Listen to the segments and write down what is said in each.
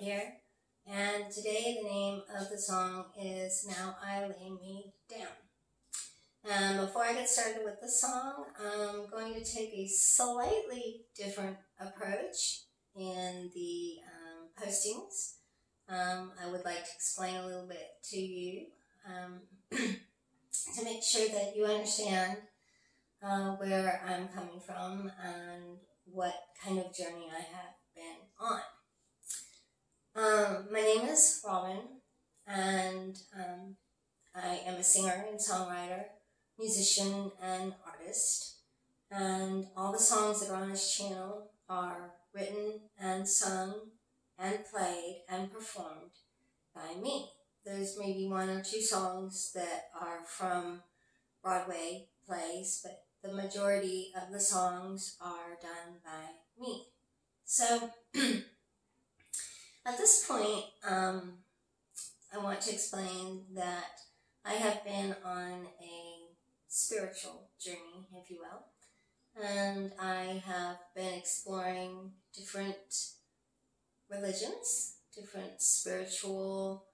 here, and today the name of the song is Now I Lay Me Down. Before I get started with the song, I'm going to take a slightly different approach in the postings. I would like to explain a little bit to you to make sure that you understand where I'm coming from and what kind of journey I have been on. My name is Robin, and I am a singer and songwriter, musician, and artist. And all the songs that are on this channel are written and sung and played and performed by me. There's maybe one or two songs that are from Broadway plays, but the majority of the songs are done by me. So at this point, I want to explain that I have been on a spiritual journey, if you will, and I have been exploring different religions, different spiritual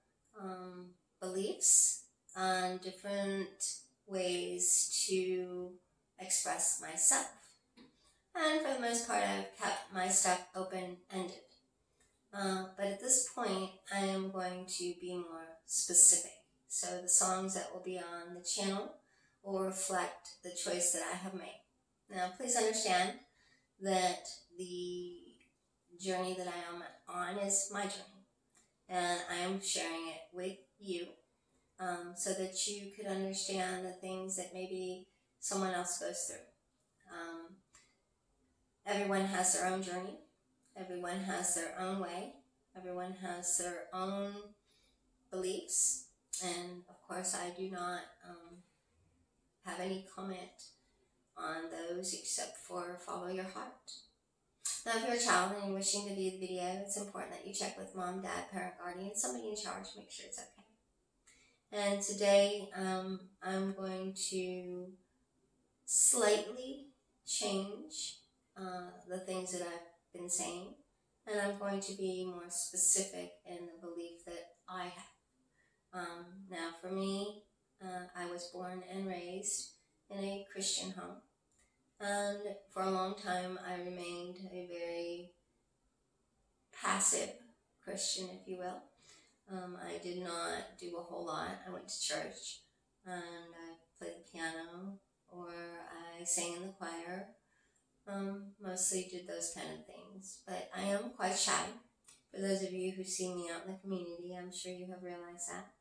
beliefs, and different ways to express myself. And for the most part, I've kept my stuff open-ended. But at this point, I am going to be more specific. So the songs that will be on the channel will reflect the choice that I have made. Now, please understand that the journey that I am on is my journey, and I am sharing it with you so that you could understand the things that maybe someone else goes through. Everyone has their own journey. Everyone has their own way. Everyone has their own beliefs. And of course, I do not have any comment on those except for follow your heart. Now, if you're a child and you're wishing to view the video, it's important that you check with mom, dad, parent, guardian, somebody in charge, make sure it's okay. And today, I'm going to slightly change the things that I've been saying, and I'm going to be more specific in the belief that I have. Now, for me, I was born and raised in a Christian home, and for a long time I remained a very passive Christian, if you will. I did not do a whole lot. I went to church, and I played the piano, or I sang in the choir. Mostly did those kind of things, but I am quite shy. For those of you who see me out in the community, I'm sure you have realized that.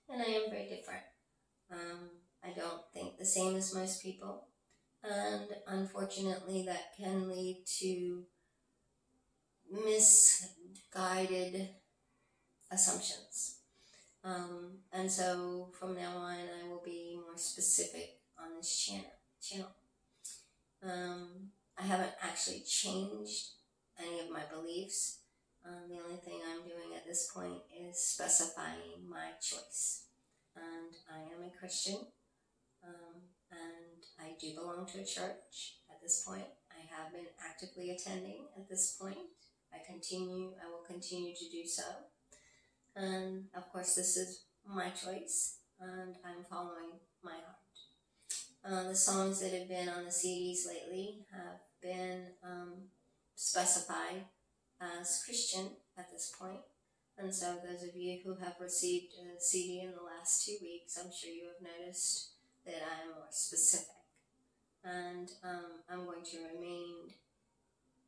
And I am very different. I don't think the same as most people, and unfortunately that can lead to misguided assumptions. And so from now on, I will be more specific on this channel. I haven't actually changed any of my beliefs. The only thing I'm doing at this point is specifying my choice. And I am a Christian, and I do belong to a church at this point. I have been actively attending at this point. I will continue to do so. And of course, this is my choice, and I'm following my heart. The songs that have been on the CDs lately have been specified as Christian at this point. And so those of you who have received a CD in the last 2 weeks, I'm sure you have noticed that I am more specific. And I'm going to remain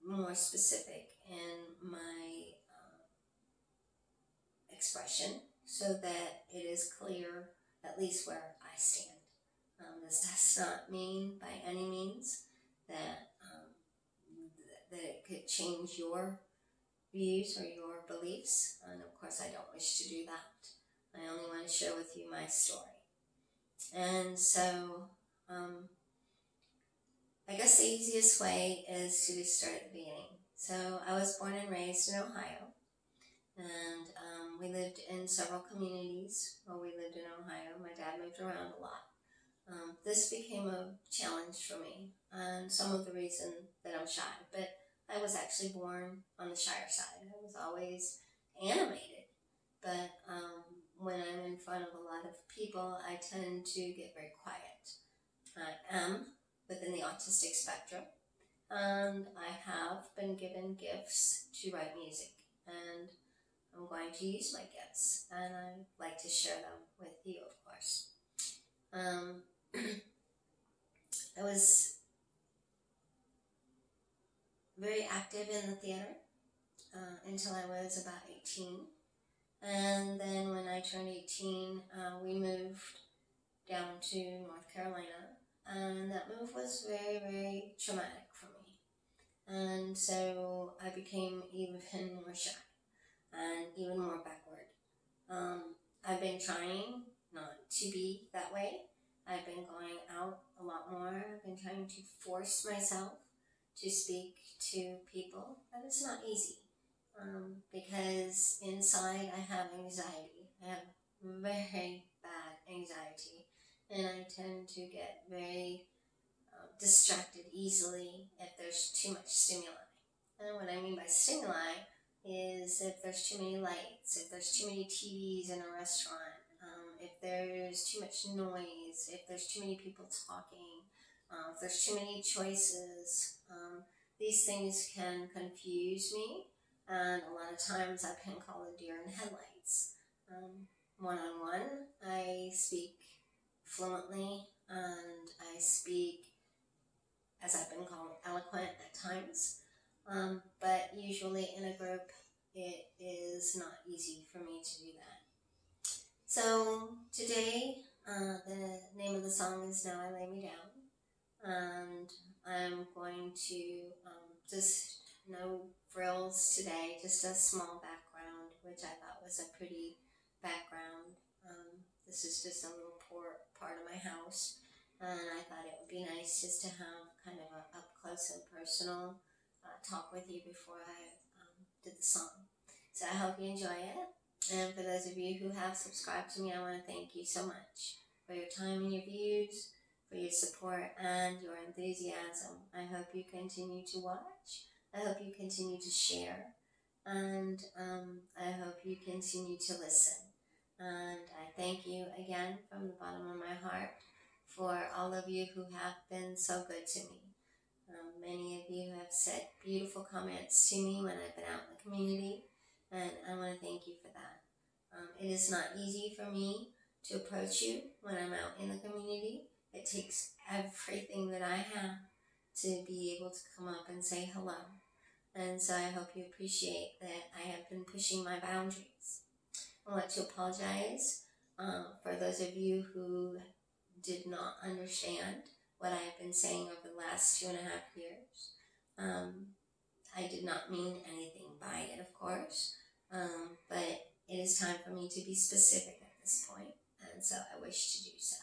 more specific in my expression so that it is clear at least where I stand. This does not mean by any means that it could change your views or your beliefs, and of course I don't wish to do that. I only want to share with you my story. And so I guess the easiest way is to start at the beginning. So I was born and raised in Ohio, and we lived in several communities while we lived in Ohio. My dad moved around a lot. This became a challenge for me, and some of the reason that I'm shy, but I was actually born on the shyer side. I was always animated, but when I'm in front of a lot of people, I tend to get very quiet. I am within the autistic spectrum, and I have been given gifts to write music, and I'm going to use my gifts, and I'd like to share them with you, of course. I was very active in the theater until I was about 18. And then when I turned 18, we moved down to North Carolina. And that move was very, very traumatic for me. And so I became even more shy and even more backward. I've been trying not to be that way. I've been going out a lot more. I've been trying to force myself to speak to people, but it's not easy because inside I have anxiety. I have very bad anxiety, and I tend to get very distracted easily if there's too much stimuli. And what I mean by stimuli is if there's too many lights, if there's too many TVs in a restaurant, if there's too much noise, if there's too many people talking, if there's too many choices. These things can confuse me, and a lot of times I can call a deer in headlights. One-on-one, I speak fluently, and I speak, as I've been called, eloquent at times, but usually in a group it is not easy for me to do that. So today, the name of the song is Now I Lay Me Down, and I'm going to just no frills today, just a small background, which I thought was a pretty background. This is just a little part of my house, and I thought it would be nice just to have kind of an up-close and personal talk with you before I did the song. So I hope you enjoy it. And for those of you who have subscribed to me, I want to thank you so much for your time and your views, for your support and your enthusiasm. I hope you continue to watch. I hope you continue to share. And I hope you continue to listen. And I thank you again from the bottom of my heart for all of you who have been so good to me. Many of you have said beautiful comments to me when I've been out in the community, and I want to thank you for that. It is not easy for me to approach you when I'm out in the community. It takes everything that I have to be able to come up and say hello. And so I hope you appreciate that I have been pushing my boundaries. I want to apologize for those of you who did not understand what I have been saying over the last 2.5 years. I did not mean anything by it, of course, but it is time for me to be specific at this point, and so I wish to do so.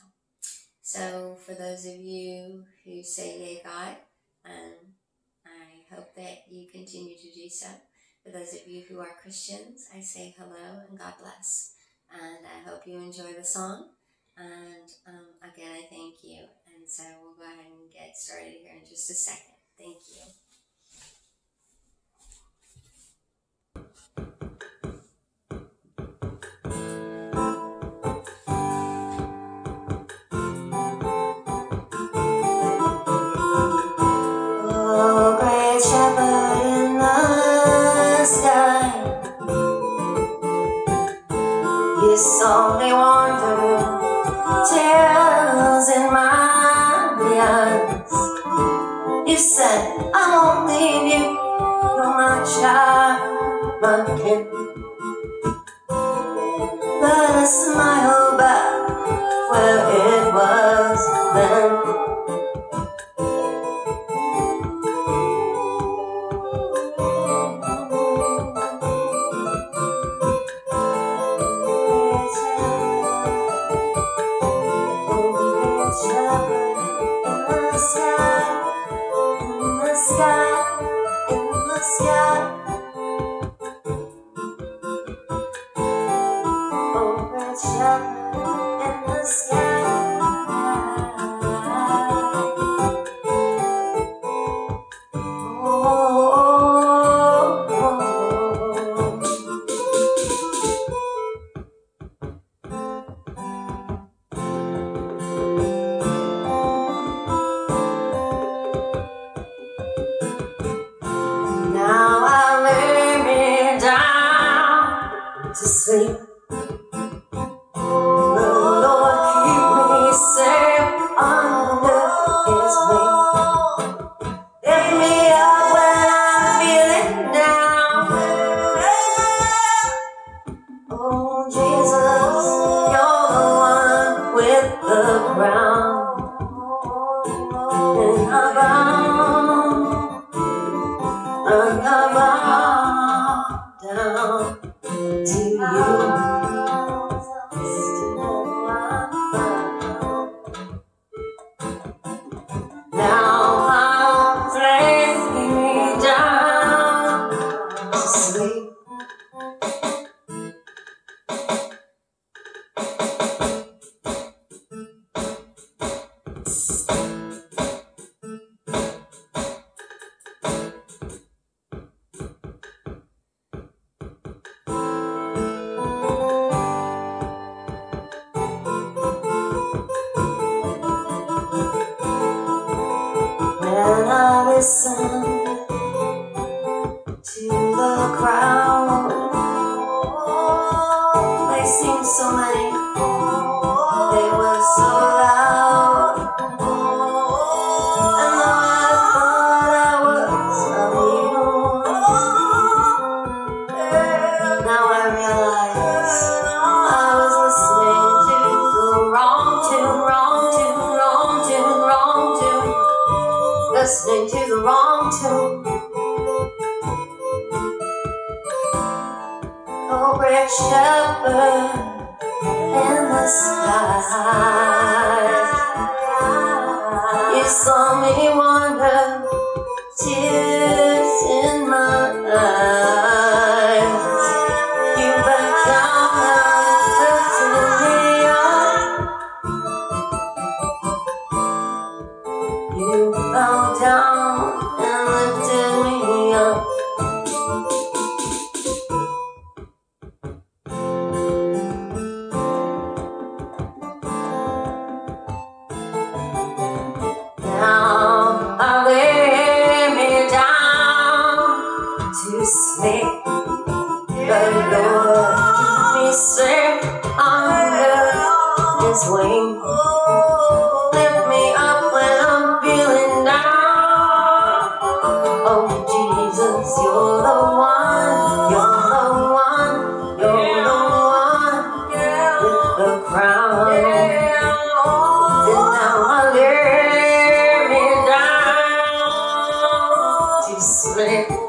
So for those of you who say yay God, I hope that you continue to do so. For those of you who are Christians, I say hello and God bless. And I hope you enjoy the song. And again, I thank you. And so we'll go ahead and get started here in just a second. Thank you. This only wonder, tears in my eyes. You said, I won't leave you, you're my child, my kid. But I smile back where it was then. Over sleep. The Lord keep me safe under His wing. Lift me up when I'm feeling down. Oh Jesus, You're the one with the crown. And I bow down to You. Now I'll lay me down to sleep. When I listen to the crowd, they seemed so many, they were so loud. And though I thought I was alone, now I realize I was listening to the wrong tune, wrong tune, wrong tune, wrong tune. Listening to the wrong tune. Oh, great shepherd in the sky, You saw me wander, tears in my eyes. You bent down and lifted me up. You bowed down and lifted me up. Now I lay me down to sleep. The Lord keep me safe under His wing. Lift me up when I'm feeling down. Oh Jesus, You're the one, You're the one, You're the one with the crown. And now I lay me down to sleep.